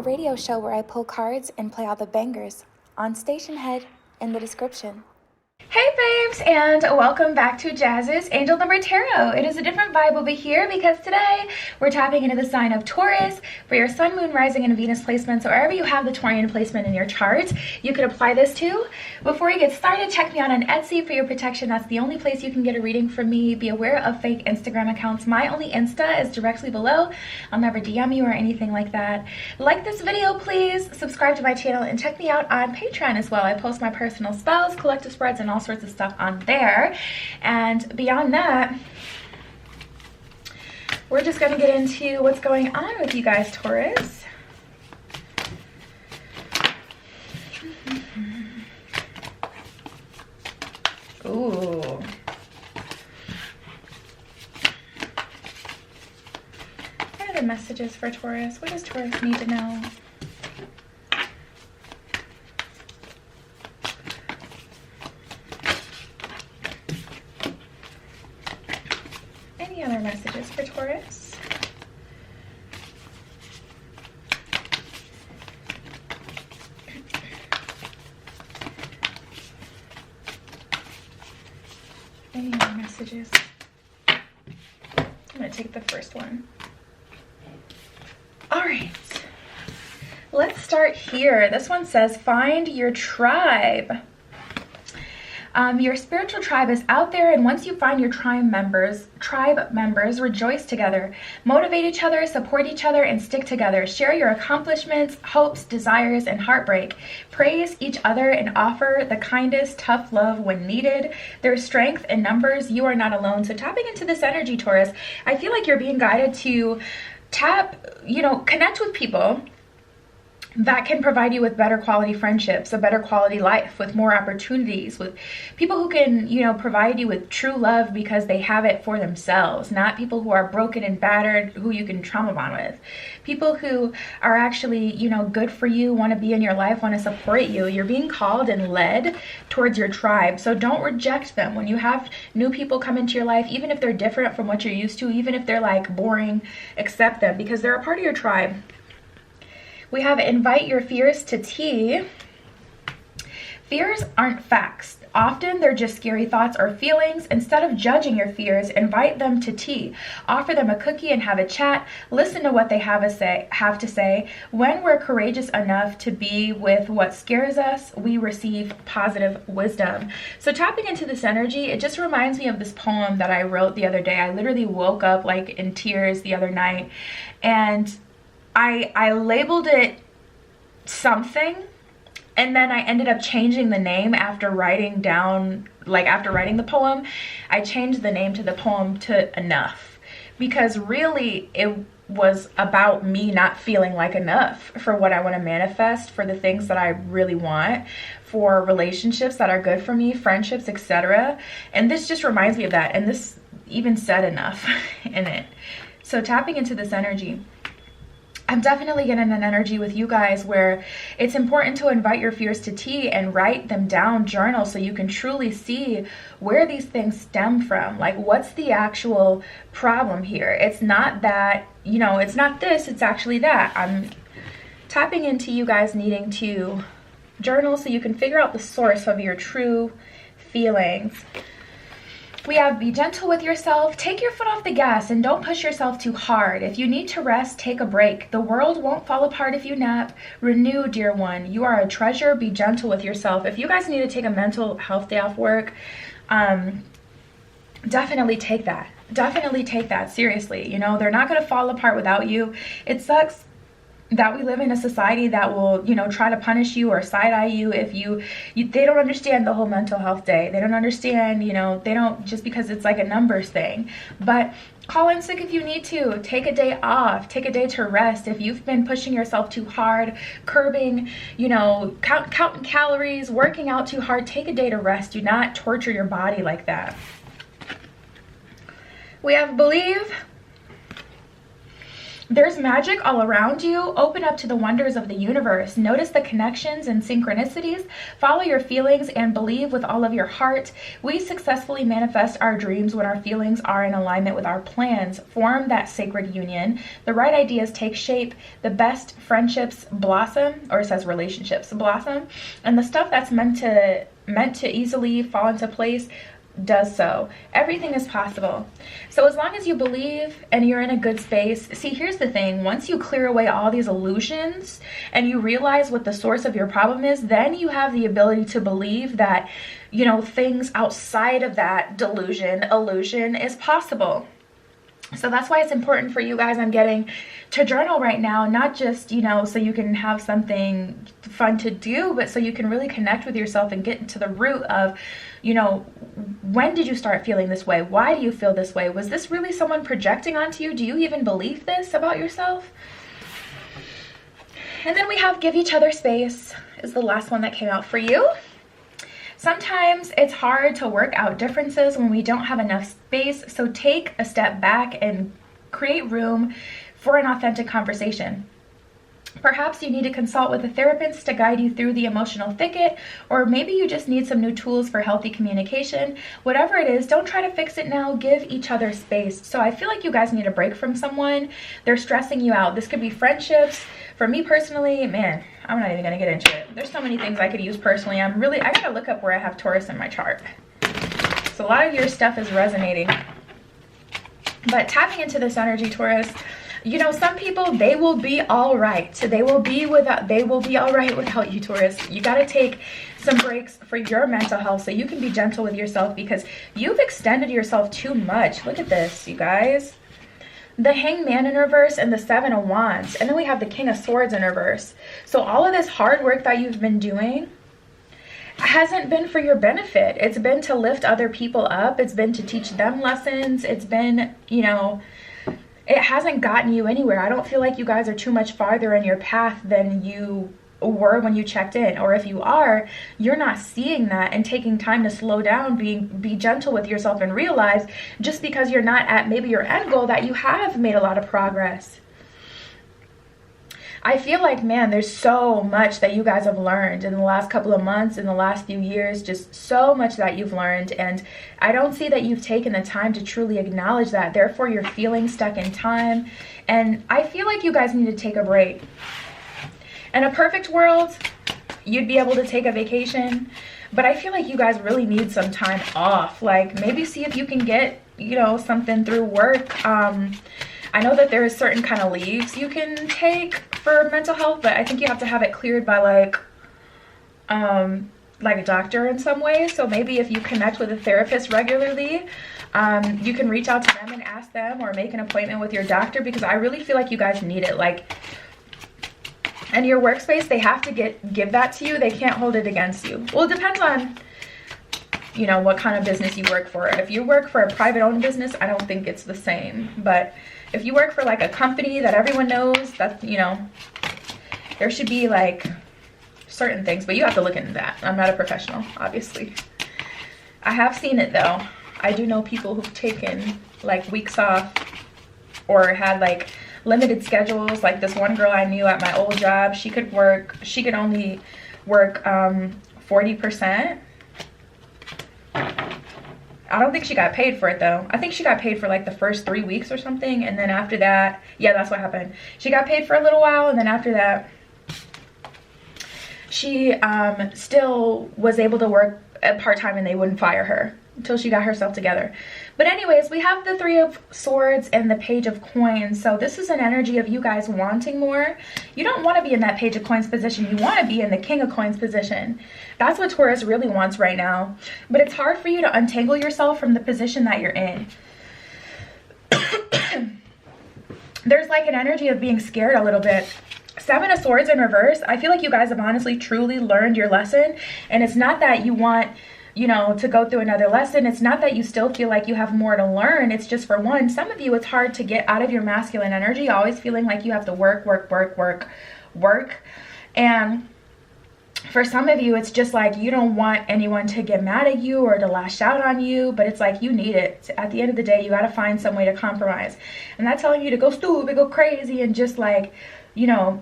radio show where I pull cards and play all the bangers on Station Head in the description. Hey babes, and welcome back to Jazz's Angel Number Tarot. It is a different vibe over here because today we're tapping into the sign of Taurus for your Sun, Moon, Rising, and Venus placements. So wherever you have the Taurian placement in your chart, you could apply this to. Before you get started, check me out on Etsy for your protection. That's the only place you can get a reading from me. Be aware of fake Instagram accounts. My ONLY Insta is directly below. I'll never DM you or anything like that. Like this video, please. Subscribe to my channel and check me out on Patreon as well. I post my personal spells, collective spreads, and all sorts of stuff on there. And beyond that, we're just going to get into what's going on with you guys, Taurus. Ooh. What are the messages for Taurus? What does Taurus need to know? Any other messages for Taurus? Any other messages? I'm going to take the first one. All right. Let's start here. This one says, find your tribe. Your spiritual tribe is out there, and once you find your tribe members, rejoice together, motivate each other, support each other, and stick together. Share your accomplishments, hopes, desires, and heartbreak. Praise each other and offer the kindest, tough love when needed. There's strength in numbers. You are not alone. So tapping into this energy, Taurus, I feel like you're being guided to connect with people that can provide you with better quality friendships, a better quality life, with more opportunities, with people who can, provide you with true love because they have it for themselves, not people who are broken and battered, who you can trauma bond with. People who are actually, good for you, want to be in your life, want to support you. You're being called and led towards your tribe. So don't reject them. When you have new people come into your life, even if they're different from what you're used to, even if they're like boring, accept them because they're a part of your tribe. We have invite your fears to tea. Fears aren't facts. Often they're just scary thoughts or feelings. Instead of judging your fears, invite them to tea. Offer them a cookie and have a chat. Listen to what they have to say. When we're courageous enough to be with what scares us, we receive positive wisdom. So tapping into this energy, it just reminds me of this poem that I wrote the other day. I literally woke up like in tears the other night, and I labeled it something, and then I ended up changing the name after writing the poem. I changed the name to the poem to Enough, because really it was about me not feeling like enough for what I want to manifest, for the things that I really want, for relationships that are good for me, friendships, etc. And this just reminds me of that, and this even said enough in it. So tapping into this energy, I'm definitely getting an energy with you guys where it's important to invite your fears to tea and write them down, journal, so you can truly see where these things stem from. Like, what's the actual problem here? It's not that, it's not this, it's actually that. I'm tapping into you guys needing to journal so you can figure out the source of your true feelings. We have be gentle with yourself. Take your foot off the gas and don't push yourself too hard. If you need to rest, take a break. The world won't fall apart if you nap. Renew, dear one. You are a treasure. Be gentle with yourself. If you guys need to take a mental health day off work, definitely take that. Definitely take that seriously. They're not going to fall apart without you. It sucks that we live in a society that will, try to punish you or side-eye you if they don't understand the whole mental health day. They don't understand, they don't, just because it's like a numbers thing. But call in sick if you need to. Take a day off. Take a day to rest. If you've been pushing yourself too hard, curbing, counting calories, working out too hard, take a day to rest. Do not torture your body like that. We have believe. There's magic all around you. Open up to the wonders of the universe. Notice the connections and synchronicities. Follow your feelings and believe with all of your heart. We successfully manifest our dreams when our feelings are in alignment with our plans. Form that sacred union. The right ideas take shape. The best friendships blossom, or it says relationships blossom. And the stuff that's meant to easily fall into place does so. Everything is possible. So as long as you believe and you're in a good space, see, here's the thing. Once you clear away all these illusions and you realize what the source of your problem is, then you have the ability to believe that, you know, things outside of that illusion is possible. So that's why it's important for you guys, I'm getting, to journal right now, not just, you know, so you can have something fun to do, but so you can really connect with yourself and get to the root of, you know, when did you start feeling this way? Why do you feel this way? Was this really someone projecting onto you? Do you even believe this about yourself? And then we have give each other space is the last one that came out for you. Sometimes it's hard to work out differences when we don't have enough space, so take a step back and create room for an authentic conversation. Perhaps you need to consult with a therapist to guide you through the emotional thicket, or maybe you just need some new tools for healthy communication. Whatever it is, don't try to fix it now. Give each other space. So I feel like you guys need a break from someone. They're stressing you out. This could be friendships. For me personally, man, I'm not even going to get into it. There's so many things I could use personally. I got to look up where I have Taurus in my chart. So a lot of your stuff is resonating. But tapping into this energy, Taurus, you know, some people, they will be all right. So they will be all right without you, Taurus. You got to take some breaks for your mental health so you can be gentle with yourself, because you've extended yourself too much. Look at this, you guys. The Hangman in reverse and the Seven of Wands. And then we have the King of Swords in reverse. So all of this hard work that you've been doing hasn't been for your benefit. It's been to lift other people up. It's been to teach them lessons. It's been, you know, it hasn't gotten you anywhere. I don't feel like you guys are too much farther in your path than you were when you checked in. Or if you are, you're not seeing that and taking time to slow down, be gentle with yourself, and realize just because you're not at maybe your end goal that you have made a lot of progress. I feel like, man, there's so much that you guys have learned in the last couple of months, in the last few years, just so much that you've learned. And I don't see that you've taken the time to truly acknowledge that. Therefore, you're feeling stuck in time. And I feel like you guys need to take a break. In a perfect world, you'd be able to take a vacation. But I feel like you guys really need some time off. Like, maybe see if you can get, you know, something through work. I know that there is certain kind of leaves you can take for mental health, but I think you have to have it cleared by like a doctor in some way. So maybe if you connect with a therapist regularly, you can reach out to them and ask them, or make an appointment with your doctor, because I really feel like you guys need it. Like, in your workspace, they have to give that to you. They can't hold it against you. Well, it depends on, you know, what kind of business you work for. If you work for a private owned business, I don't think it's the same. But if you work for like a company that everyone knows, that, you know, there should be like certain things, but you have to look into that. I'm not a professional, obviously. I have seen it though. I do know people who've taken like weeks off or had like limited schedules. Like this one girl I knew at my old job, she could only work 40%. I don't think she got paid for it though. I think she got paid for like the first 3 weeks or something, and then after that, yeah, that's what happened. She got paid for a little while, and then after that, she still was able to work part-time, and they wouldn't fire her until she got herself together. But anyways, we have the Three of Swords and the Page of Coins. So this is an energy of you guys wanting more. You don't want to be in that Page of Coins position. You want to be in the King of Coins position. That's what Taurus really wants right now. But it's hard for you to untangle yourself from the position that you're in. There's like an energy of being scared a little bit. Seven of Swords in reverse. I feel like you guys have honestly truly learned your lesson. And it's not that you want, you know, to go through another lesson. It's not that you still feel like you have more to learn. It's just, for one, some of you, it's hard to get out of your masculine energy, always feeling like you have to work. And For some of you, it's just like you don't want anyone to get mad at you or to lash out on you, but it's like you need it. At the end of the day, you got to find some way to compromise. And that's telling you to go stupid, go crazy, and just like, you know,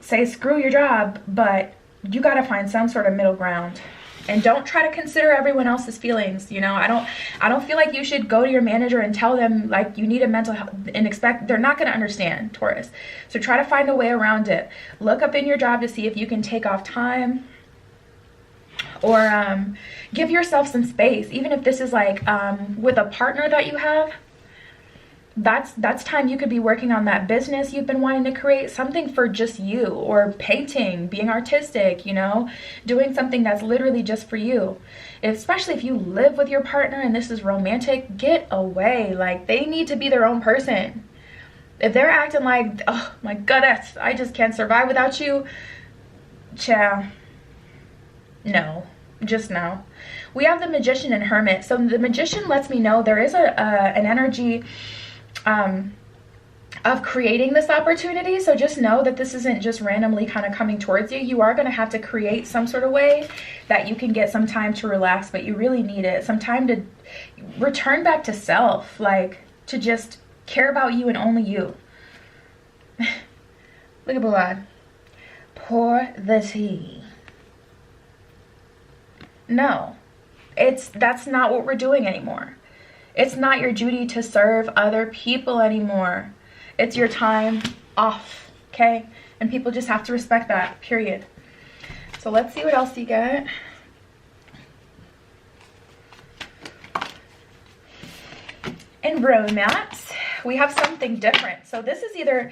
say screw your job, but you got to find some sort of middle ground. And don't try to consider everyone else's feelings. You know, I don't feel like you should go to your manager and tell them like you need a mental health and expect, they're not going to understand, Taurus. So try to find a way around it. Look up in your job to see if you can take off time, or give yourself some space. Even if this is like with a partner that you have, that's time you could be working on that business you've been wanting to create, something for just you, or painting, being artistic, you know, doing something that's literally just for you. Especially if you live with your partner and this is romantic, get away. Like, they need to be their own person. If they're acting like, oh my goodness, I just can't survive without you, ciao. No, just no. We have the Magician and Hermit. So the Magician lets me know there is an energy of creating this opportunity. So just know that this isn't just randomly kind of coming towards you. You are going to have to create some sort of way that you can get some time to relax, but you really need it. Some time to return back to self, like to just care about you and only you. Look at Bulan. Pour the tea. No, that's not what we're doing anymore. It's not your duty to serve other people anymore. It's your time off, okay? And people just have to respect that, period. So let's see what else you get. In romance, we have something different. So this is either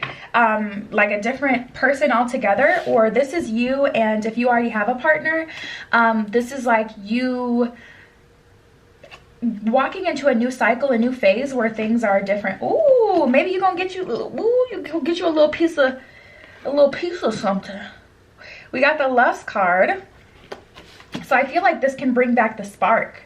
like a different person altogether, or this is you, and if you already have a partner, this is like you walking into a new cycle, a new phase where things are different. Ooh, maybe you're gonna get you, ooh, you gonna get you a little piece of something. We got the Lust card. So I feel like this can bring back the spark,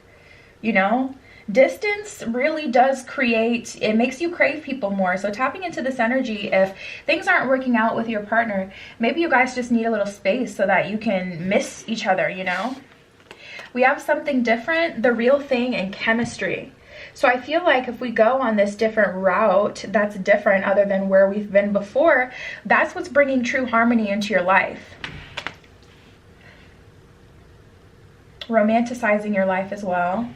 you know? Distance really does create, it makes you crave people more. So tapping into this energy, if things aren't working out with your partner, maybe you guys just need a little space so that you can miss each other, you know? We have something different, the real thing, and chemistry. So I feel like if we go on this different route that's different other than where we've been before, that's what's bringing true harmony into your life. Romanticizing your life as well.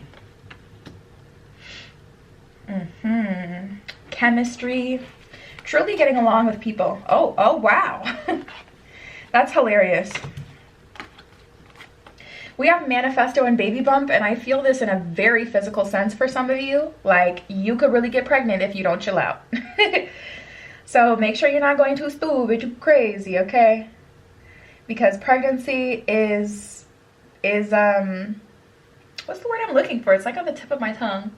Chemistry. Truly getting along with people. Oh wow. That's hilarious. We have manifesto and baby bump, and I feel this in a very physical sense for some of you. Like, you could really get pregnant if you don't chill out. So make sure you're not going too stupid, too crazy, okay? Because pregnancy is what's the word I'm looking for? It's like on the tip of my tongue.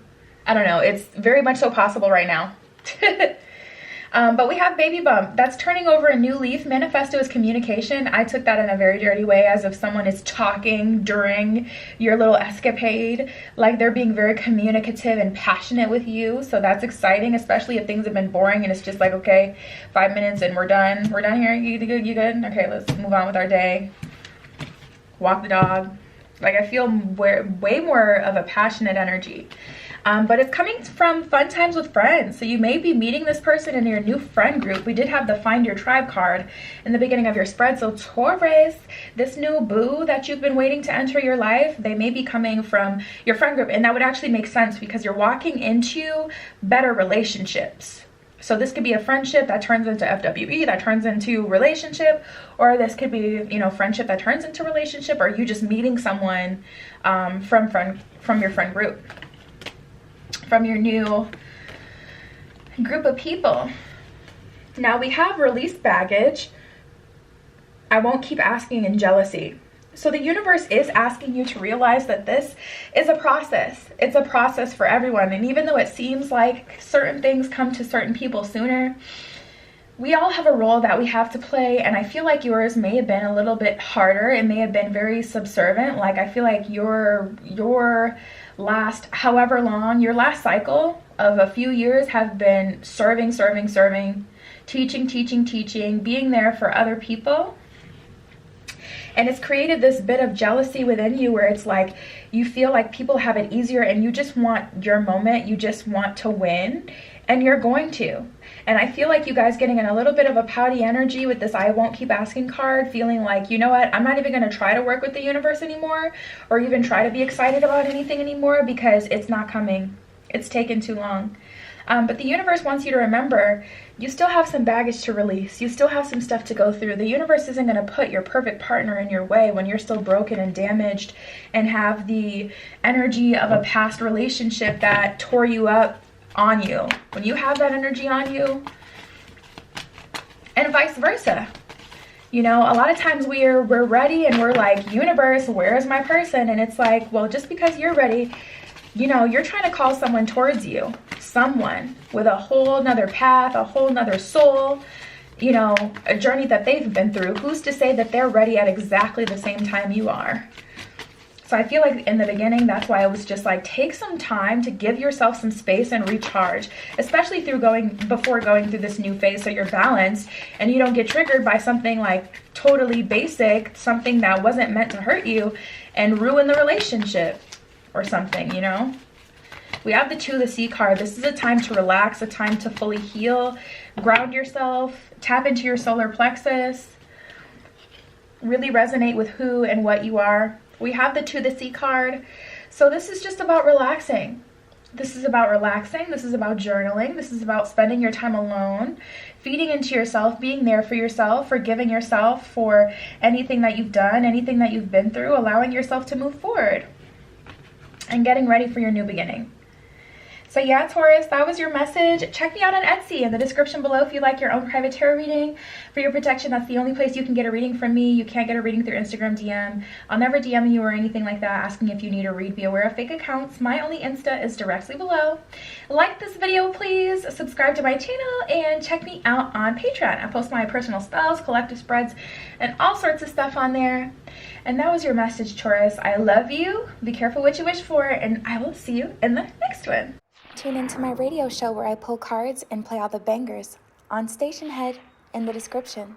I don't know. It's very much so possible right now. But we have baby bump. That's turning over a new leaf. Manifesto is communication. I took that in a very dirty way, as if someone is talking during your little escapade. Like they're being very communicative and passionate with you. So that's exciting, especially if things have been boring and it's just like, okay, 5 minutes and we're done. We're done here. You good? You good? Okay, let's move on with our day. Walk the dog. Like, I feel way more of a passionate energy. But it's coming from fun times with friends. So you may be meeting this person in your new friend group. We did have the Find Your Tribe card in the beginning of your spread. So Taurus, this new boo that you've been waiting to enter your life, they may be coming from your friend group. And that would actually make sense because you're walking into better relationships. So this could be a friendship that turns into FWB, that turns into relationship, or this could be, you know, friendship that turns into relationship, or you just meeting someone from your friend group, from your new group of people. Now we have release baggage. I won't keep asking in jealousy. So the universe is asking you to realize that this is a process. It's a process for everyone. And even though it seems like certain things come to certain people sooner, we all have a role that we have to play. And I feel like yours may have been a little bit harder. It may have been very subservient. Like, I feel like your last, however long, your last cycle of a few years have been serving, teaching, being there for other people. And it's created this bit of jealousy within you where it's like you feel like people have it easier and you just want your moment, you just want to win, and you're going to. And I feel like you guys getting in a little bit of a pouty energy with this I won't keep asking card, feeling like, you know what, I'm not even going to try to work with the universe anymore, or even try to be excited about anything anymore because it's not coming. It's taken too long. But the universe wants you to remember, you still have some baggage to release. You still have some stuff to go through. The universe isn't going to put your perfect partner in your way when you're still broken and damaged and have the energy of a past relationship that tore you up on you. When you have that energy on you, and vice versa. You know, a lot of times we're ready and we're like, universe, where's my person? And it's like, well, just because you're ready, you know, you're trying to call someone towards you. Someone with a whole nother path, a whole nother soul, you know, a journey that they've been through. Who's to say that they're ready at exactly the same time you are? So I feel like in the beginning, that's why I was just like, take some time to give yourself some space and recharge, especially before going through this new phase, so you're balanced and you don't get triggered by something like totally basic, something that wasn't meant to hurt you and ruin the relationship or something, you know? We have the 2 of the Sea card. This is a time to relax, a time to fully heal, ground yourself, tap into your solar plexus, really resonate with who and what you are. We have the 2 of the Sea card. So this is just about relaxing. This is about relaxing. This is about journaling. This is about spending your time alone, feeding into yourself, being there for yourself, forgiving yourself for anything that you've done, anything that you've been through, allowing yourself to move forward and getting ready for your new beginning. So yeah, Taurus, that was your message. Check me out on Etsy in the description below if you'd like your own private tarot reading. For your protection, that's the only place you can get a reading from me. You can't get a reading through Instagram DM. I'll never DM you or anything like that asking if you need a read. Be aware of fake accounts. My only Insta is directly below. Like this video, please. Subscribe to my channel and check me out on Patreon. I post my personal spells, collective spreads, and all sorts of stuff on there. And that was your message, Taurus. I love you. Be careful what you wish for, and I will see you in the next one. Tune into my radio show where I pull cards and play all the bangers on Station Head in the description.